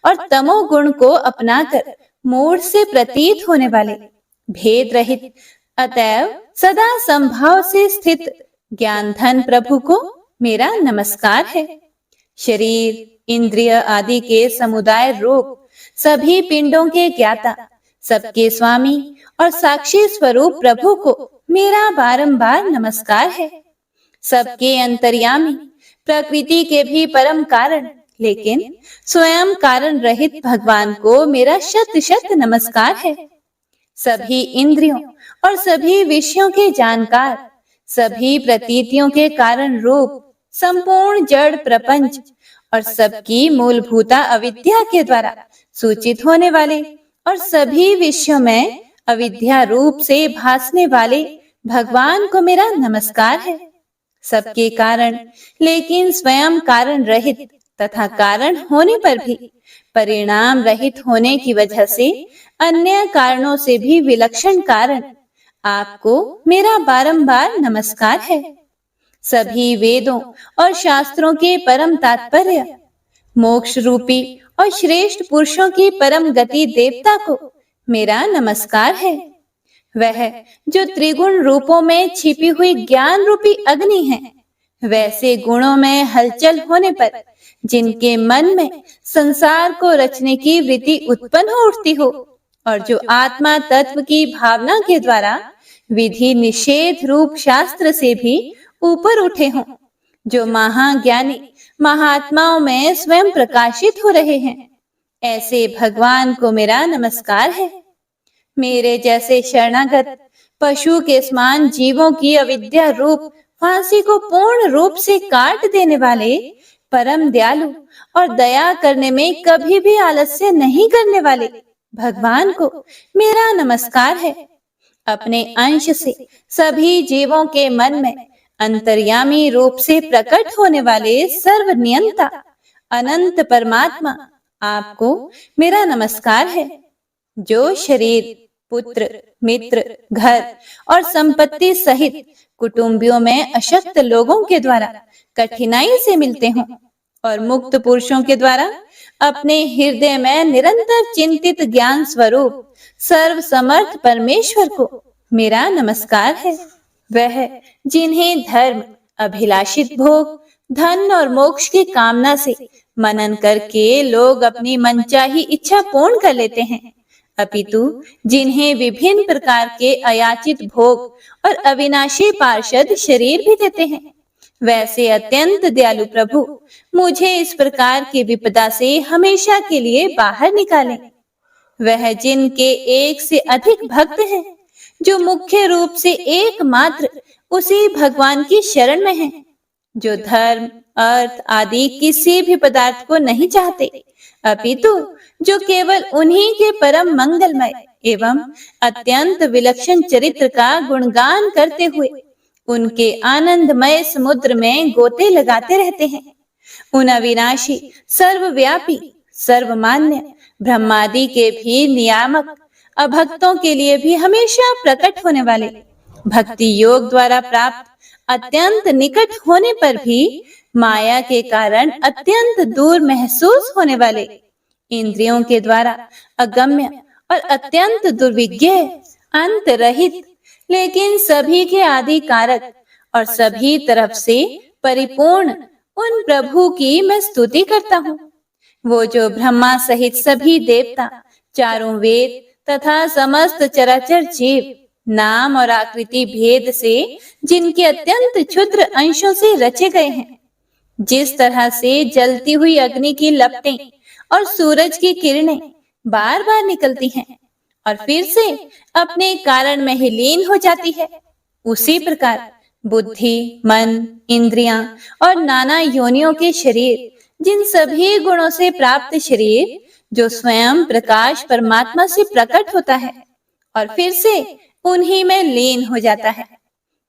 और तमोगुण को अपनाकर मूढ़ से प्रतीत होने वाले, भेद रहित अतएव सदा संभाव से स्थित ज्ञान धन प्रभु को मेरा नमस्कार है। शरीर, इंद्रिय आदि के समुदाय रूप सभी पिंडों के ज्ञाता, सबके स्वामी और साक्षी स्वरूप प्रभु को मेरा बारंबार नमस्कार है। सबके अंतर्यामी, प्रकृति के भी परम कारण लेकिन स्वयं कारण रहित भगवान को मेरा शत शत नमस्कार है। सभी इंद्रियों और सभी विषयों के जानकार, सभी प्रतीतियों के कारण रूप संपूर्ण जड़ प्रपंच और सबकी मूलभूता अविद्या के द्वारा सूचित होने वाले और सभी विषयों में अविद्या रूप से भासने वाले भगवान को मेरा नमस्कार है। सबके कारण लेकिन स्वयं कारण रहित तथा कारण होने पर भी परिणाम रहित होने की वजह से अन्य कारणों से भी विलक्षण कारण आपको मेरा बारंबार नमस्कार है। सभी वेदों और शास्त्रों के परम तात्पर्य, मोक्ष रूपी और श्रेष्ठ पुरुषों की परम गति देवता को मेरा नमस्कार है। वह जो त्रिगुण रूपों में छिपी हुई ज्ञान रूपी अग्नि है, वैसे गुणों में हलचल होने पर जिनके मन में संसार को रचने की वृत्ति उत्पन्न हो उठती हो और जो आत्मा तत्व की भावना के द्वारा विधि निषेध रूप शास्त्र से भी ऊपर उठे हों, जो महाज्ञानी महात्माओं में स्वयं प्रकाशित हो रहे हैं, ऐसे भगवान को मेरा नमस्कार है। मेरे जैसे शरणागत पशु के समान जीवों की अविद्या रूप फांसी को पूर्ण रूप से काट देने वाले परम दयालु और दया करने में कभी भी आलस्य नहीं करने वाले भगवान को मेरा नमस्कार है। अपने अंश से सभी जीवों के मन में अंतर्यामी रूप से प्रकट होने वाले सर्वनियंता अनंत परमात्मा आपको मेरा नमस्कार है। जो शरीर, पुत्र, मित्र, घर और संपत्ति सहित कुटुंबियों में अशक्त लोगों के द्वारा कठिनाई से मिलते हों और मुक्त पुरुषों के द्वारा अपने हृदय में निरंतर चिंतित ज्ञान स्वरूप सर्व समर्थ परमेश्वर को मेरा नमस्कार है। वह जिन्हें धर्म, अभिलाषित भोग, धन और मोक्ष की कामना से मनन करके लोग अपनी मनचाही इच्छा पूर्ण कर लेते हैं, अपितु जिन्हें विभिन्न प्रकार के अयाचित भोग और अविनाशी पार्षद शरीर भी देते हैं, वैसे अत्यंत दयालु प्रभु मुझे इस प्रकार की विपदा से हमेशा के लिए बाहर निकालें। वह जिनके एक से अधिक भक्त हैं, जो मुख्य रूप से एकमात्र उसी भगवान की शरण में हैं, जो धर्म, अर्थ आदि किसी भी पदार्थ को नहीं चाहते, अपितु जो केवल उन्हीं के परम मंगलमय एवं अत्यंत विलक्षण चरित्र का गुणगान करते हुए उनके आनंदमय समुद्र में गोते लगाते रहते हैं। उन अविनाशी, सर्वव्यापी, सर्वमान्य ब्रह्मादि के भी नियामक, अभक्तों के लिए भी हमेशा प्रकट होने वाले भक्ति योग द्वारा प्राप्त अत्यंत निकट होने पर भी माया के कारण अत्यंत दूर महसूस होने वाले इंद्रियों के द्वारा अगम्य और अत्यंत दुर्विज्ञ, अंत रहित, लेकिन सभी के आदि कारक और सभी तरफ से परिपूर्ण उन प्रभु की मैं स्तुति करता हूँ। वो जो ब्रह्मा सहित सभी देवता, चारों वेद तथा समस्त चराचर जीव नाम और आकृति भेद से जिनके अत्यंत क्षुद्र अंशों से रचे गए हैं, जिस तरह से जलती हुई अग्नि की लपटें और सूरज की किरणें बार बार निकलती हैं और फिर से अपने कारण में ही लीन हो जाती है, उसी प्रकार बुद्धि, मन, इंद्रियां और नाना योनियों के शरीर, जिन सभी गुणों से प्राप्त शरीर जो स्वयं प्रकाश परमात्मा से प्रकट होता है और फिर से उन्हीं में लीन हो जाता है,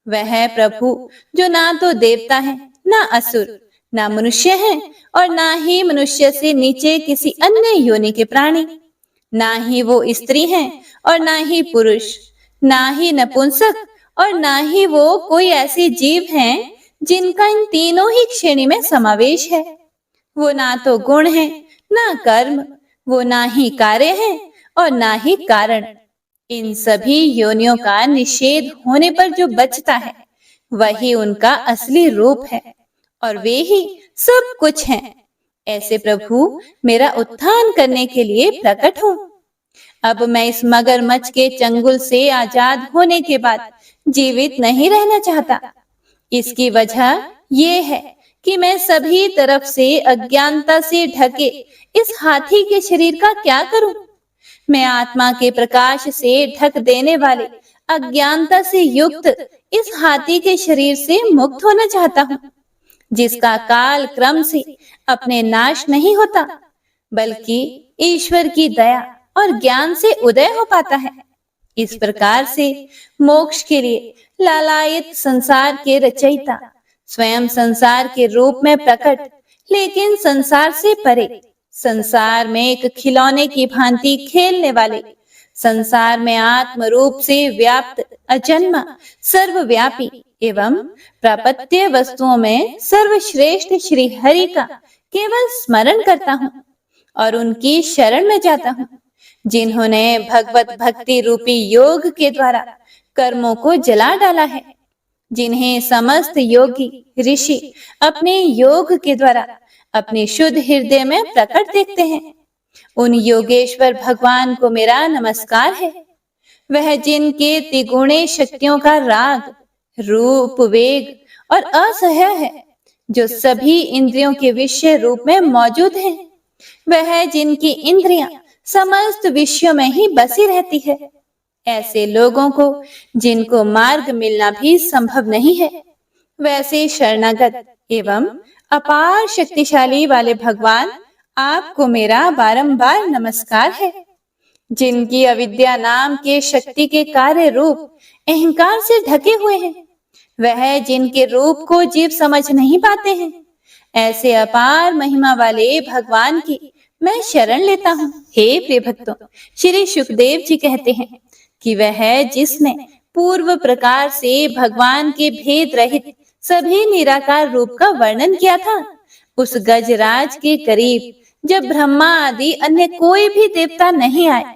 वह प्रभु जो ना तो देवता है, ना असुर, ना मनुष्य है और ना ही मनुष्य से नीचे किसी अन्य योनि के प्राणी, ना ही वो स्त्री हैं और ना ही पुरुष, ना ही नपुंसक और ना ही वो कोई ऐसे जीव हैं जिनका इन तीनों ही श्रेणी में समावेश है। वो ना तो गुण है, ना कर्म, वो ना ही कार्य है और ना ही कारण। इन सभी योनियों का निषेध होने पर जो बचता है वही उनका असली रूप है और वे ही सब कुछ हैं। ऐसे प्रभु मेरा उत्थान करने के लिए प्रकट हो। अब मैं इस मगरमच्छ के चंगुल से आजाद होने के बाद जीवित नहीं रहना चाहता। इसकी वजह ये है कि मैं सभी तरफ से अज्ञानता से ढके इस हाथी के शरीर का क्या करूं? मैं आत्मा के प्रकाश से ढक देने वाले अज्ञानता से युक्त इस हाथी के शरीर से मुक्त होना चाहता हूँ, जिसका काल क्रम से अपने नाश नहीं होता, बल्कि ईश्वर की दया और ज्ञान से उदय हो पाता है। इस प्रकार से मोक्ष के लिए लालायित संसार के रचयिता स्वयं संसार के रूप में प्रकट, लेकिन संसार से परे, संसार में एक खिलौने की भांति खेलने वाले, संसार में आत्म रूप से व्याप्त अजन्मा सर्वव्यापी एवं प्रापत्य वस्तुओं में सर्वश्रेष्ठ श्री हरि का केवल स्मरण करता हूँ और उनकी शरण में जाता हूँ, जिन्होंने भगवत भक्ति रूपी योग के द्वारा कर्मों को जला डाला है, जिन्हें समस्त योगी ऋषि अपने योग के द्वारा अपने शुद्ध हृदय में प्रकट देखते हैं। उन योगेश्वर भगवान को मेरा नमस्कार है। वह जिनके त्रिगुणे शक्तियों का राग, रूप, वेग और असह्य है, जो सभी इंद्रियों के विषय रूप में मौजूद है। वह जिनकी इंद्रियां समस्त विषयों में ही बसी रहती है। ऐसे लोगों को जिनको मार्ग मिलना भी संभव नहीं है, वैसे शरणागत एवं अपार शक्तिशाली वाले भगवान आपको मेरा बारंबार नमस्कार है। जिनकी अविद्या नाम के शक्ति के कार्य रूप अहंकार से ढके हुए हैं, वह जिनके रूप को जीव समझ नहीं पाते हैं, ऐसे अपार महिमा वाले भगवान की मैं शरण लेता हूँ। हे प्रिय भक्तों, श्री सुखदेव जी कहते हैं कि वह जिसने पूर्व प्रकार से भगवान के भेद रहित सभी निराकार रूप का वर्णन किया था, उस गजराज के करीब जब ब्रह्मा आदि अन्य कोई भी देवता नहीं आए,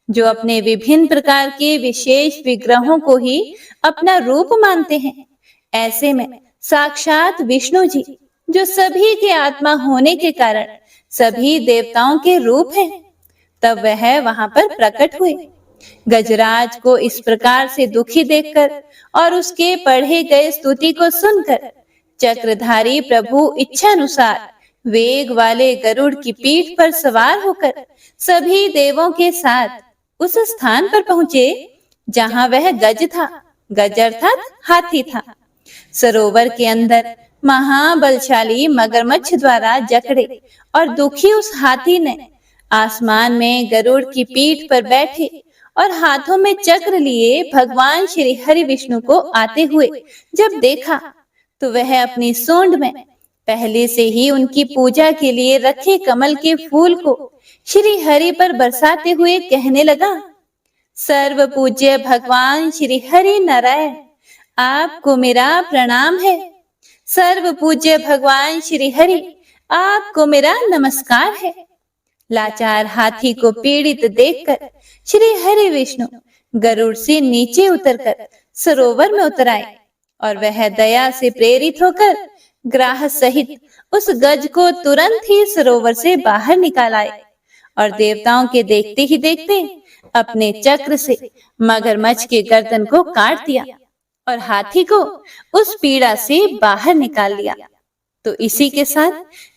जो अपने विभिन्न प्रकार के विशेष विग्रहों को ही अपना रूप मानते हैं, ऐसे में साक्षात विष्णु जी, जो सभी के आत्मा होने के कारण सभी देवताओं के रूप हैं, तब वह वहां पर प्रकट हुए। गजराज को इस प्रकार से दुखी देखकर और उसके पढ़े गए स्तुति को सुनकर चक्रधारी प्रभु इच्छानुसार वेग वाले गरुड़ की पीठ पर सवार होकर सभी देवों के साथ उस स्थान पर पहुंचे जहां वह गज था। गज अर्थात हाथी था। सरोवर के अंदर महाबलशाली मगरमच्छ द्वारा जकड़े और दुखी उस हाथी ने आसमान में गरुड़ की पीठ पर बैठे और हाथों में चक्र लिए भगवान श्री हरि विष्णु को आते हुए जब देखा, तो वह अपनी सूंड में पहले से ही उनकी पूजा के लिए रखे कमल के फूल को श्री हरि पर बरसाते हुए कहने लगा, सर्व पूज्य भगवान श्री हरि नारायण, आपको मेरा प्रणाम है। सर्व पूज्य भगवान श्री हरि, आपको मेरा नमस्कार है। लाचार हाथी को पीड़ित देखकर श्री हरि विष्णु गरुड़ से नीचे उतरकर सरोवर में उतर आए और वह दया से प्रेरित होकर ग्राह सहित उस गज को तुरंत ही सरोवर से बाहर निकाल आए और देवताओं के देखते ही देखते अपने चक्र से मगरमच्छ के गर्दन को काट दिया और हाथी को उस पीड़ा से बाहर निकाल लिया। तो इसी के साथ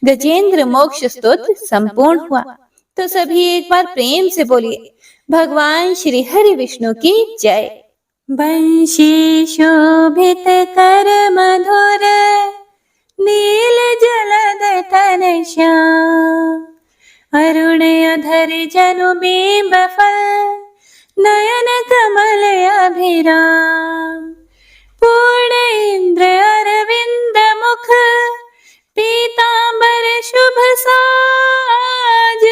गजेंद्र मोक्ष स्तोत्र संपूर्ण हुआ। तो सभी एक बार प्रेम से बोलिए, भगवान श्री हरि विष्णु की जय। बंशी शोभित कर मधुर नील जलद तन श्याम, अरुण अधर जनु बिंब फल नयन कमल अभिराम, पूर्ण इंद्र अरविंद मुख पीतांबर शुभ साज,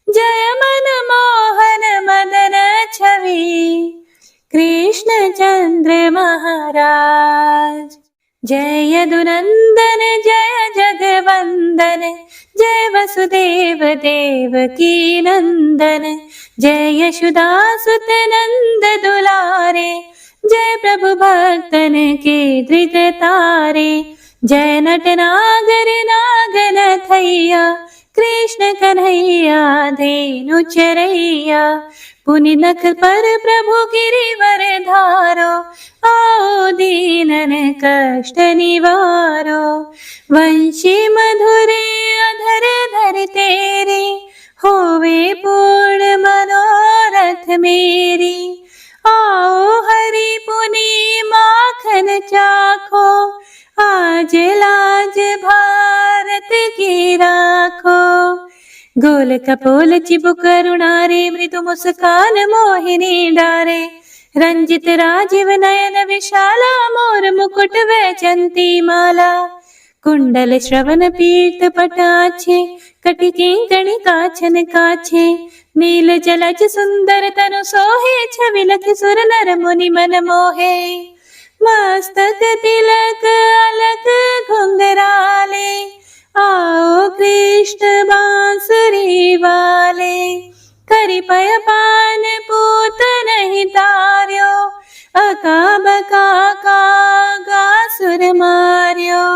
जय मन मोहन मदन छवि कृष्ण चंद्र महाराज। जय यदुनंदन जय जगवंदन, जय वसुदेव देवकी नंदन, जय यशोदासुत नंद दुलारे, जय प्रभु भक्तन के धृत तारे, जय नटनागर नागन थैया कृष्ण कन्हैया धेनु चरैया, पुनि नख पर प्रभु गिरिवर धारो, आओ दीनन कष्ट निवारो, वंशी मधुरे अधर धर तेरे, होवे पूर्ण मनोरथ मेरी, आओ हरि पुनि माखन चाखो, आज लाज भारत की राखो, गोल कपोल चिबुक करुणारे, मृदु मुस्कान मोहिनी डारे, रंजित राजीव नयन विशाला, मोर मुकुट वैजंती माला, कुंडल श्रवण पीत पटाछे, कटि किंकणी काछन काछे, नील जलज सुंदर तनु सोहे, छवि लखि सुर नर मुनि मन मोहे, मस्तक तिलक अलक घुंघराले, आओ कृष्ण बांसुरी वाले, करि पय पान पूत नहीं तार्यो, अका बका का सुर मार्यो,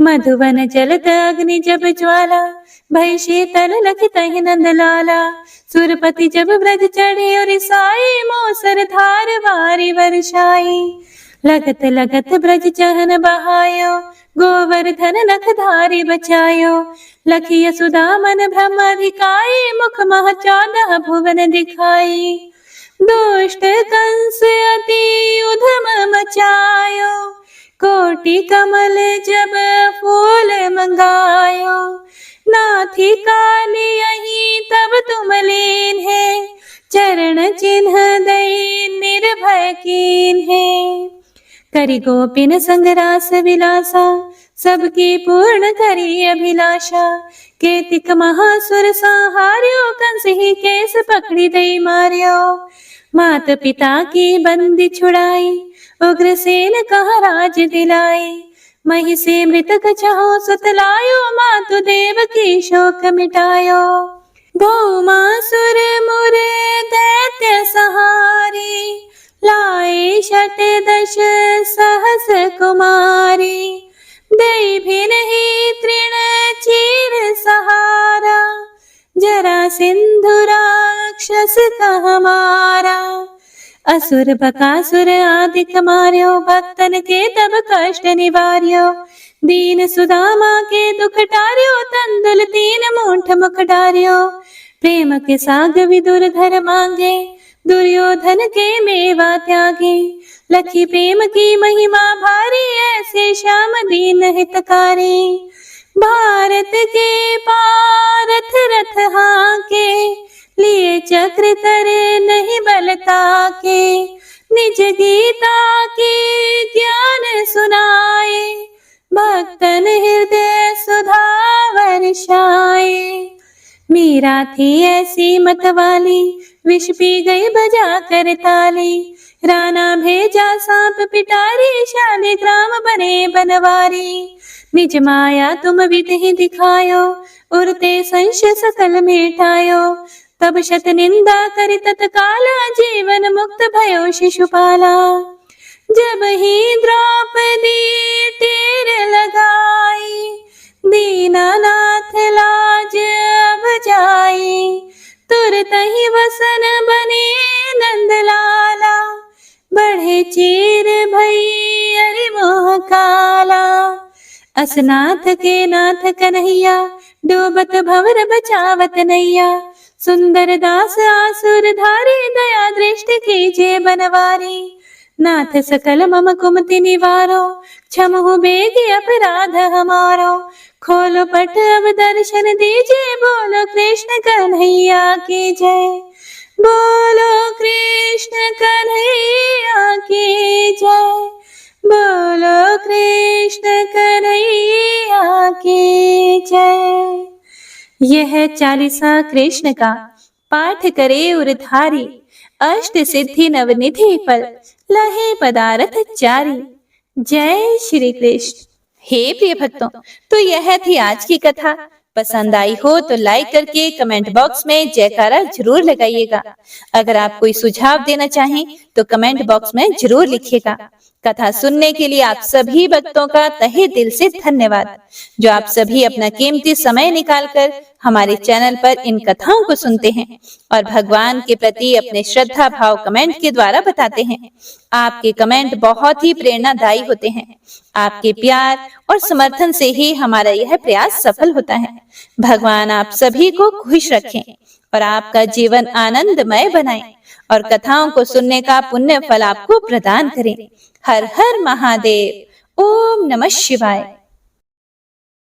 मधुवन जलत अग्नि जब ज्वाला, भय शीतल लखि तहि नंद लाला, सुरपति जब ब्रज चढ़े और साई, मोसर धार वारी वर्षाई, लगत लगत ब्रज चहन बहायो, गोवर्धन नख धारी बचायो, लखी यशोदा मन ब्रह्माधिकाई, मुख मह 14 भुवन दिखाई, दुष्ट कंस अति उधम मचायो, कोटि कमल जब फूल मंगायो, नाथी काली यही तब तुम लीन है, चरण चिन्ह दई निर्भय कीन है, करि गोपिन संग रास विलासा, सबकी पूर्ण करी अभिलाषा, केतिक महासुर संहार्यो, कंस ही केस पकड़ी दई मार्यो, मात पिता की बंदी छुड़ाई, उग्रसेन कहा राज दिलाई, मही से मृतक छहो सुतलायो, मातु देव की शोक मिटायो, भौमासुर मुर दैत्य सहारी, लाए 68 सहस कुमारी, दई भी नहीं तृण चीर सहारा, जरा सिंधु राक्षस का हमारा, असुर बकासुर आदिक मार्यो, भक्तन के तब कष्ट निवार्यो, दीन सुदामा के दुख टार्यो, तंदुल 3 मूठ मुख डार्यो, प्रेम के साग विदुर घर मांगे, दुर्योधन के मेवा त्यागे, लखी प्रेम की महिमा भारी, ऐसे श्याम दीन हितकारी, भारत के पारथ रथ हाके, लिए चक्र करे नहीं बलता के, निज गीता के ज्ञान सुनाए, भक्तन हृदय सुधा वर्षाए, मीरा थी ऐसी मत वाली, विष पी गई बजा कर ताली, राणा भेजा सांप पिटारी, शालिग्राम बने बनवारी। निज माया तुम विधि दिखायो, उरते संश सकल मिटायो। तब शत निंदा करि तत्काला, जीवन मुक्त भयो शिशुपाला। जब ही द्रौपदी तीर लगाई, दीनानाथ लाज अब जाई। तुरत ही वसन बने नंदलाला, बढ़े चीर भई अरि मोह काला। असनाथ के नाथ कन्हैया, डूबत भंवर बचावत नैया। सुंदर दास आसुर धारी, दया दृष्टि कीजे बनवारी। नाथ सकल मम कुमति निवारो, क्षमहु बेगी अपराध हमारो। खोलो पट अब दर्शन दीजिए, बोलो कृष्ण कन्हैया की जय। बोलो कृष्ण कन्हैया की जय। बोलो कृष्ण कन्हैया की जय। यह चालीसा कृष्ण का पाठ करे उरधारी, अष्ट सिद्धि नवनिधि फल, लहे पदारथ चारी। जय श्री कृष्ण। हे प्रिय भक्तों, तो यह थी आज की कथा। पसंद आई हो तो लाइक करके कमेंट बॉक्स में जयकारा जरूर लगाइएगा। अगर आप कोई सुझाव देना चाहें तो कमेंट बॉक्स में जरूर लिखिएगा। कथा सुनने के लिए आप सभी भक्तों का तहे दिल से धन्यवाद, जो आप सभी अपना कीमती समय निकालकर हमारे चैनल पर इन कथाओं को सुनते हैं और भगवान के प्रति अपने श्रद्धा भाव कमेंट के द्वारा बताते हैं। आपके कमेंट बहुत ही प्रेरणादायी होते हैं। आपके प्यार और समर्थन से ही हमारा यह प्रयास सफल होता है। भगवान आप सभी को खुश रखें और आपका जीवन आनंदमय बनाएं और कथाओं को सुनने का पुण्य फल आपको प्रदान करें। हर हर महादेव। ओम नमः शिवाय।